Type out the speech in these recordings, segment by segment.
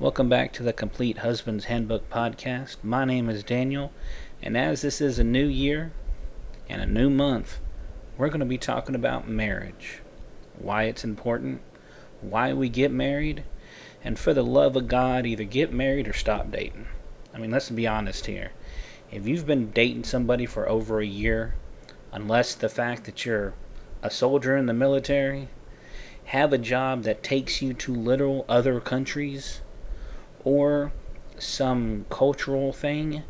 Welcome back to the Complete Husband's Handbook podcast. My name is Daniel, and as this is a new year and a new month, we're going to be talking about marriage, why it's important, why we get married, and for the love of God, either get married or stop dating. I mean, let's be honest here. If you've been dating somebody for over a year, unless the fact that you're a soldier in the military, have a job that takes you to literal other countries, or some cultural thing,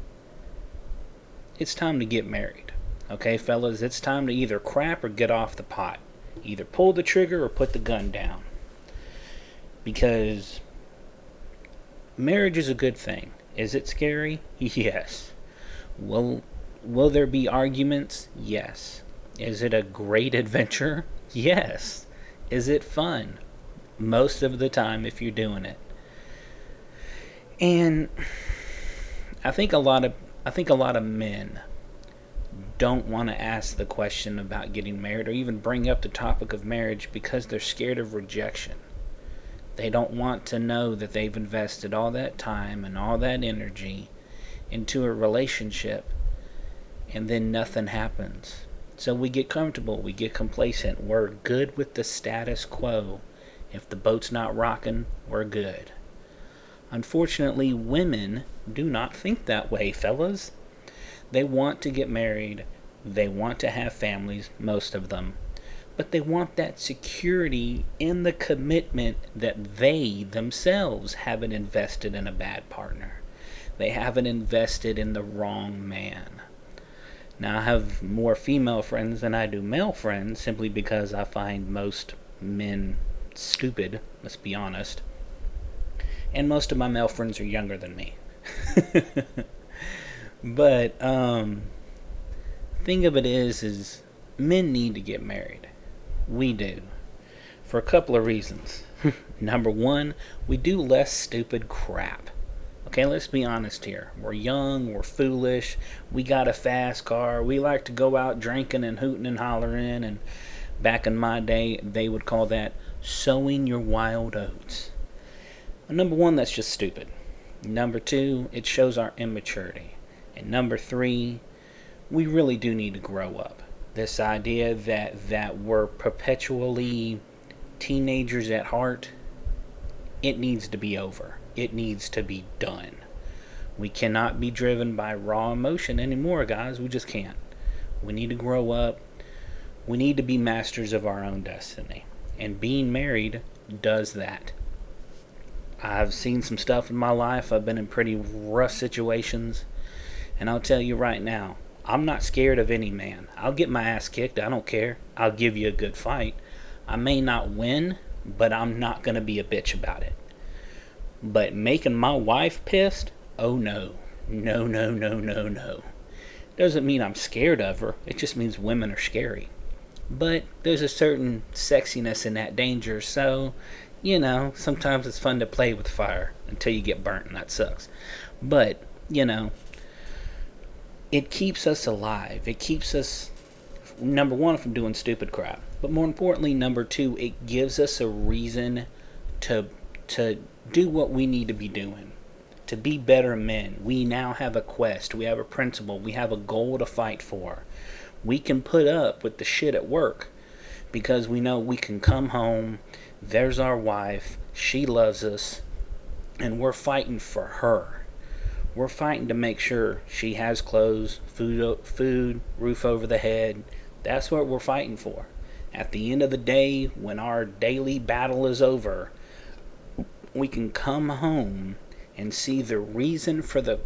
it's time to get married. Okay, fellas, it's time to either crap or get off the pot. Either pull the trigger or put the gun down. Because marriage is a good thing. Is it scary? Yes. Will there be arguments? Yes. Is it a great adventure? Yes. Is it fun? Most of the time if you're doing it. And I think a lot of men don't want to ask the question about getting married or even bring up the topic of marriage because they're scared of rejection. They don't want to know that they've invested all that time and all that energy into a relationship and then nothing happens. So we get comfortable, we get complacent, we're good with the status quo. If the boat's not rocking, we're good. Unfortunately, women do not think that way, fellas. They want to get married, they want to have families, most of them, but they want that security in the commitment that they themselves haven't invested in a bad partner. They haven't invested in the wrong man. Now, I have more female friends than I do male friends, simply because I find most men stupid, let's be honest. And most of my male friends are younger than me. But thing of it is men need to get married. We do. For a couple of reasons. Number one, we do less stupid crap. Okay, let's be honest here. We're young, we're foolish, we got a fast car, we like to go out drinking and hooting and hollering, and back in my day, they would call that sowing your wild oats. Number one, that's just stupid. Number two, it shows our immaturity. And number three, we really do need to grow up. This idea that we're perpetually teenagers at heart, it needs to be over. It needs to be done. We cannot be driven by raw emotion anymore, guys. We just can't. We need to grow up. We need to be masters of our own destiny. And being married does that. I've seen some stuff in my life. I've been in pretty rough situations. And I'll tell you right now, I'm not scared of any man. I'll get my ass kicked. I don't care. I'll give you a good fight. I may not win, but I'm not going to be a bitch about it. But making my wife pissed? Oh no. No, no, no, no, no. Doesn't mean I'm scared of her. It just means women are scary. But there's a certain sexiness in that danger, so sometimes it's fun to play with fire until you get burnt, and that sucks. But, it keeps us alive. It keeps us, number one, from doing stupid crap. But more importantly, number two, it gives us a reason to do what we need to be doing. To be better men. We now have a quest. We have a principle. We have a goal to fight for. We can put up with the shit at work because we know we can come home. There's our wife. She loves us. And we're fighting for her. We're fighting to make sure she has clothes, food, roof over the head. That's what we're fighting for. At the end of the day, when our daily battle is over, we can come home and see the reason for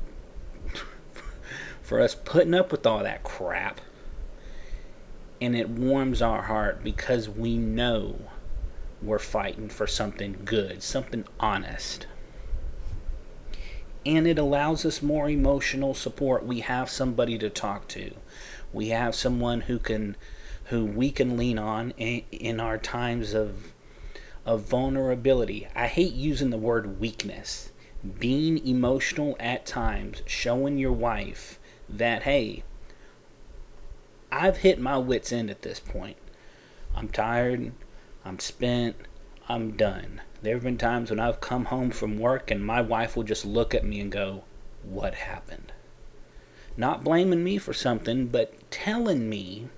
us putting up with all that crap. And it warms our heart because we know we're fighting for something good, something honest. And it allows us more emotional support. We have somebody to talk to. We have someone who we can lean on in our times of vulnerability. I hate using the word weakness. Being emotional at times, showing your wife that, hey, I've hit my wit's end at this point. I'm tired, I'm spent, I'm done. There have been times when I've come home from work and my wife will just look at me and go, "What happened?" Not blaming me for something, but telling me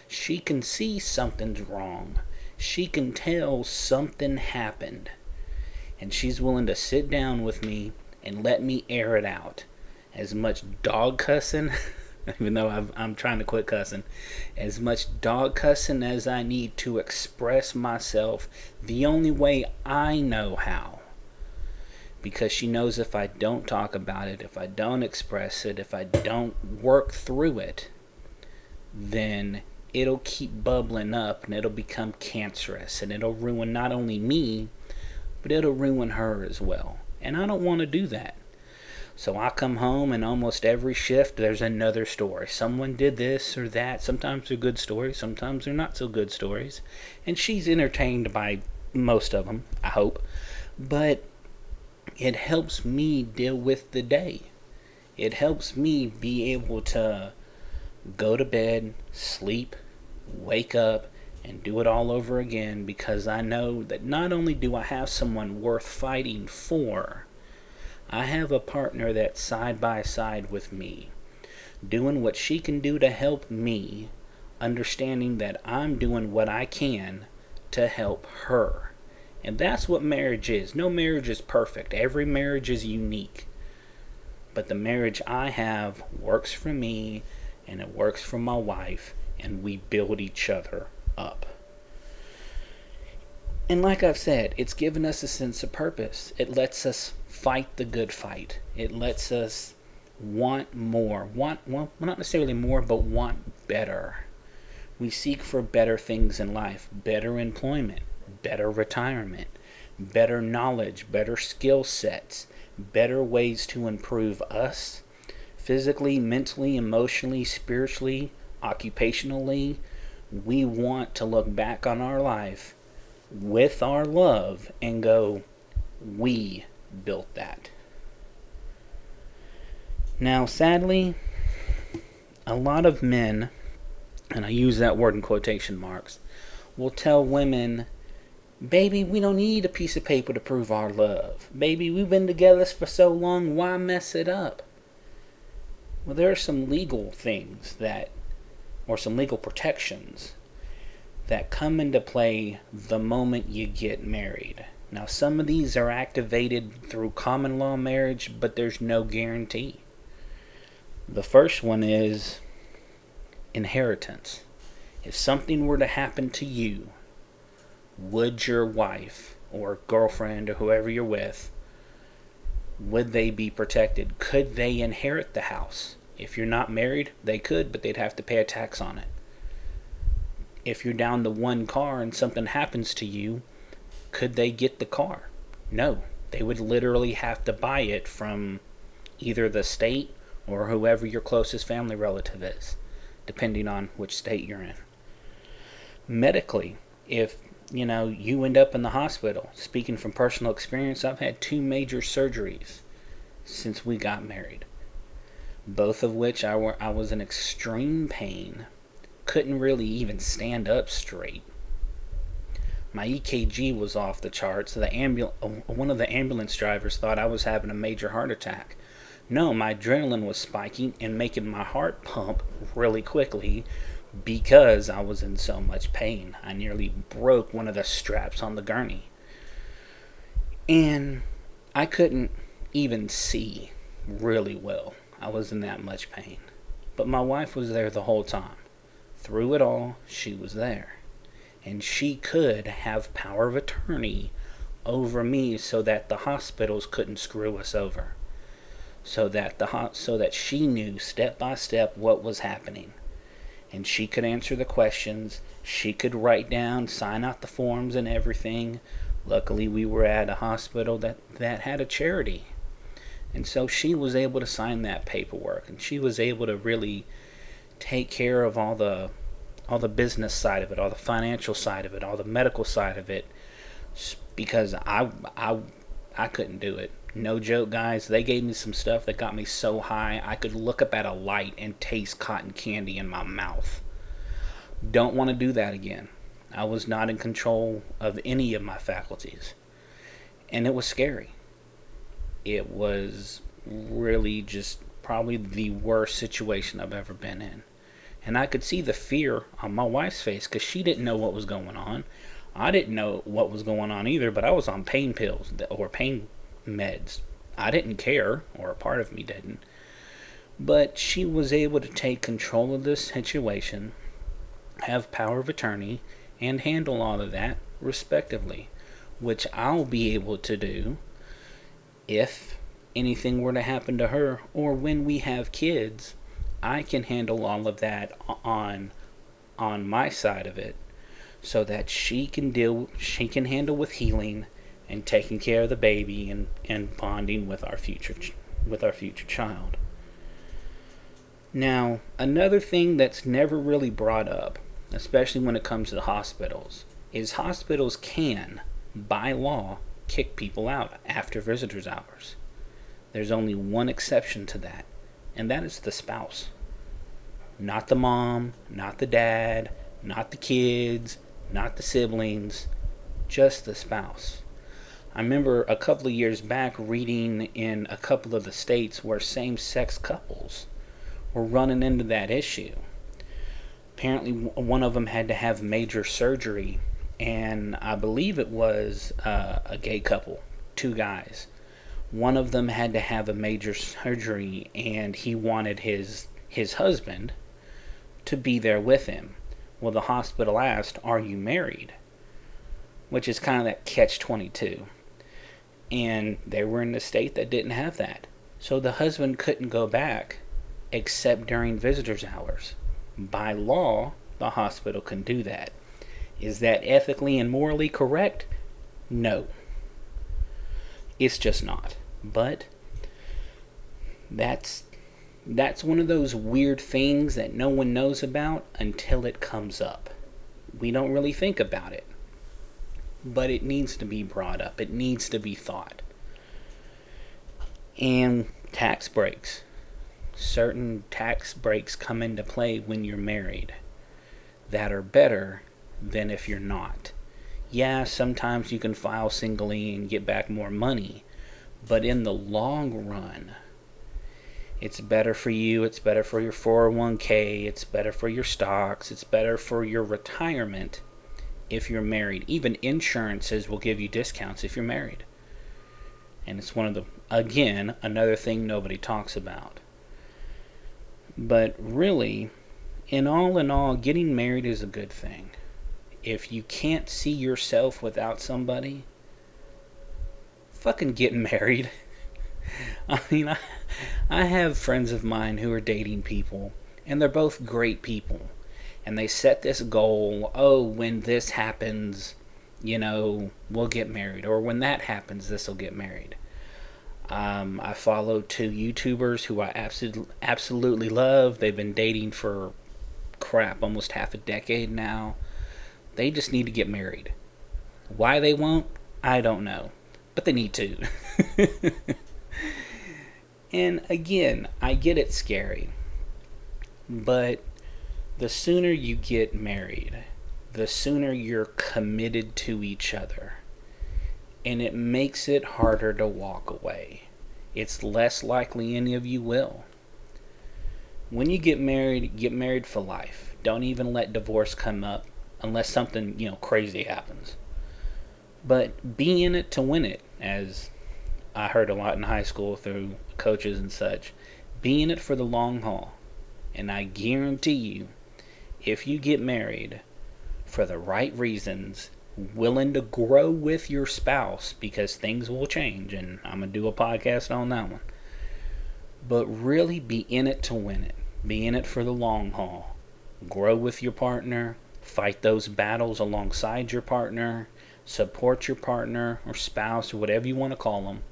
she can see something's wrong. She can tell something happened. And she's willing to sit down with me and let me air it out. As much dog cussing, even though I'm trying to quit cussing, as much dog cussing as I need to express myself the only way I know how. Because she knows if I don't talk about it, if I don't express it, if I don't work through it, then it'll keep bubbling up and it'll become cancerous and it'll ruin not only me, but it'll ruin her as well. And I don't want to do that. So I come home and almost every shift there's another story. Someone did this or that. Sometimes they're good stories, sometimes they're not so good stories. And she's entertained by most of them, I hope. But it helps me deal with the day. It helps me be able to go to bed, sleep, wake up, and do it all over again, because I know that not only do I have someone worth fighting for, I have a partner that's side by side with me, doing what she can do to help me, understanding that I'm doing what I can to help her. And that's what marriage is. No marriage is perfect. Every marriage is unique. But the marriage I have works for me, and it works for my wife, and we build each other up. And like I've said, it's given us a sense of purpose. It lets us fight the good fight. It lets us want more. Well, not necessarily more, but want better. We seek for better things in life. Better employment. Better retirement, better knowledge, better skill sets, better ways to improve us physically, mentally, emotionally, spiritually, occupationally. We want to look back on our life with our love and go, we built that. Now, sadly, a lot of men, and I use that word in quotation marks, will tell women, "Baby, we don't need a piece of paper to prove our love. Baby, we've been together for so long, why mess it up?" Well, there are some legal things or some legal protections that come into play the moment you get married. Now, some of these are activated through common law marriage, but there's no guarantee. The first one is inheritance. If something were to happen to you, would your wife or girlfriend or whoever you're with, would they be protected? Could they inherit the house? If you're not married, they could, but they'd have to pay a tax on it. If you're down to one car and something happens to you, could they get the car? No. They would literally have to buy it from either the state or whoever your closest family relative is, depending on which state you're in. Medically, if you end up in the hospital. Speaking from personal experience, I've had 2 major surgeries since we got married. Both of which I was in extreme pain. Couldn't really even stand up straight. My EKG was off the charts. One of the ambulance drivers thought I was having a major heart attack. No, my adrenaline was spiking and making my heart pump really quickly, because I was in so much pain. I nearly broke one of the straps on the gurney. And I couldn't even see really well. I was in that much pain. But my wife was there the whole time. Through it all, she was there. And she could have power of attorney over me so that the hospitals couldn't screw us over. So that she knew step by step what was happening. And she could answer the questions. She could write down, sign out the forms and everything. Luckily, we were at a hospital that had a charity. And so she was able to sign that paperwork. And she was able to really take care of all the business side of it, all the financial side of it, all the medical side of it. Because I couldn't do it. No joke, guys. They gave me some stuff that got me so high I could look up at a light and taste cotton candy in my mouth. Don't want to do that again. I was not in control of any of my faculties. And it was scary. It was really just probably the worst situation I've ever been in. And I could see the fear on my wife's face because she didn't know what was going on. I didn't know what was going on either, but I was on pain pills or pain meds. I didn't care, or a part of me didn't. But she was able to take control of this situation, have power of attorney, and handle all of that respectively, which I'll be able to do if anything were to happen to her, or when we have kids. I can handle all of that on my side of it, so that she can handle with healing and taking care of the baby, and bonding with our future child. Now, another thing that's never really brought up, especially when it comes to the hospitals, is hospitals can, by law, kick people out after visitors hours. There's only one exception to that, and that is the spouse. Not the mom, not the dad, not the kids, not the siblings, just the spouse. I remember a couple of years back reading in a couple of the states where same-sex couples were running into that issue. Apparently one of them had to have major surgery, and I believe it was a gay couple, two guys. One of them had to have a major surgery, and he wanted his husband to be there with him. Well, the hospital asked, "Are you married?" Which is kind of that catch-22. And they were in a state that didn't have that. So the husband couldn't go back except during visitors' hours. By law, the hospital can do that. Is that ethically and morally correct? No. It's just not. But that's one of those weird things that no one knows about until it comes up. We don't really think about it. But it needs to be brought up. It needs to be thought. And tax breaks. Certain tax breaks come into play when you're married that are better than if you're not. Yeah, sometimes you can file singly and get back more money, but in the long run, it's better for you, it's better for your 401k, it's better for your stocks, it's better for your retirement if you're married. Even insurances will give you discounts if you're married. And it's one of the, again, another thing nobody talks about. But really, in all, getting married is a good thing. If you can't see yourself without somebody, fucking get married. I mean, I have friends of mine who are dating people, and they're both great people. And they set this goal, oh, when this happens, we'll get married. Or when that happens, this will get married. I follow two YouTubers who I absolutely love. They've been dating for, almost half a decade now. They just need to get married. Why they won't, I don't know. But they need to. And again, I get it's scary. But the sooner you get married, the sooner you're committed to each other. And it makes it harder to walk away. It's less likely any of you will. When you get married for life. Don't even let divorce come up unless something, crazy happens. But be in it to win it, as I heard a lot in high school through coaches and such. Be in it for the long haul. And I guarantee you, if you get married for the right reasons, willing to grow with your spouse, because things will change, and I'm going to do a podcast on that one. But really be in it to win it. Be in it for the long haul. Grow with your partner. Fight those battles alongside your partner. Support your partner or spouse or whatever you want to call them.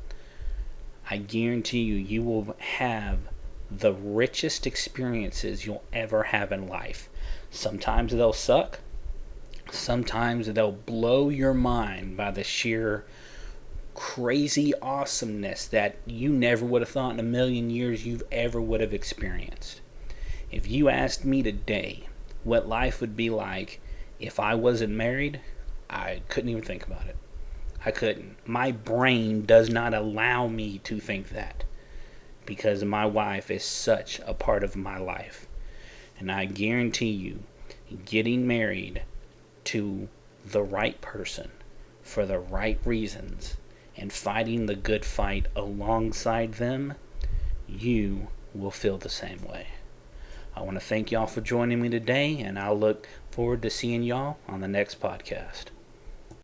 I guarantee you will have the richest experiences you'll ever have in life. Sometimes they'll suck. Sometimes they'll blow your mind by the sheer crazy awesomeness that you never would have thought in a million years you've ever would have experienced. If you asked me today what life would be like if I wasn't married, I couldn't even think about it. I couldn't. My brain does not allow me to think that because my wife is such a part of my life. And I guarantee you, getting married to the right person for the right reasons and fighting the good fight alongside them, you will feel the same way. I want to thank y'all for joining me today, and I'll look forward to seeing y'all on the next podcast.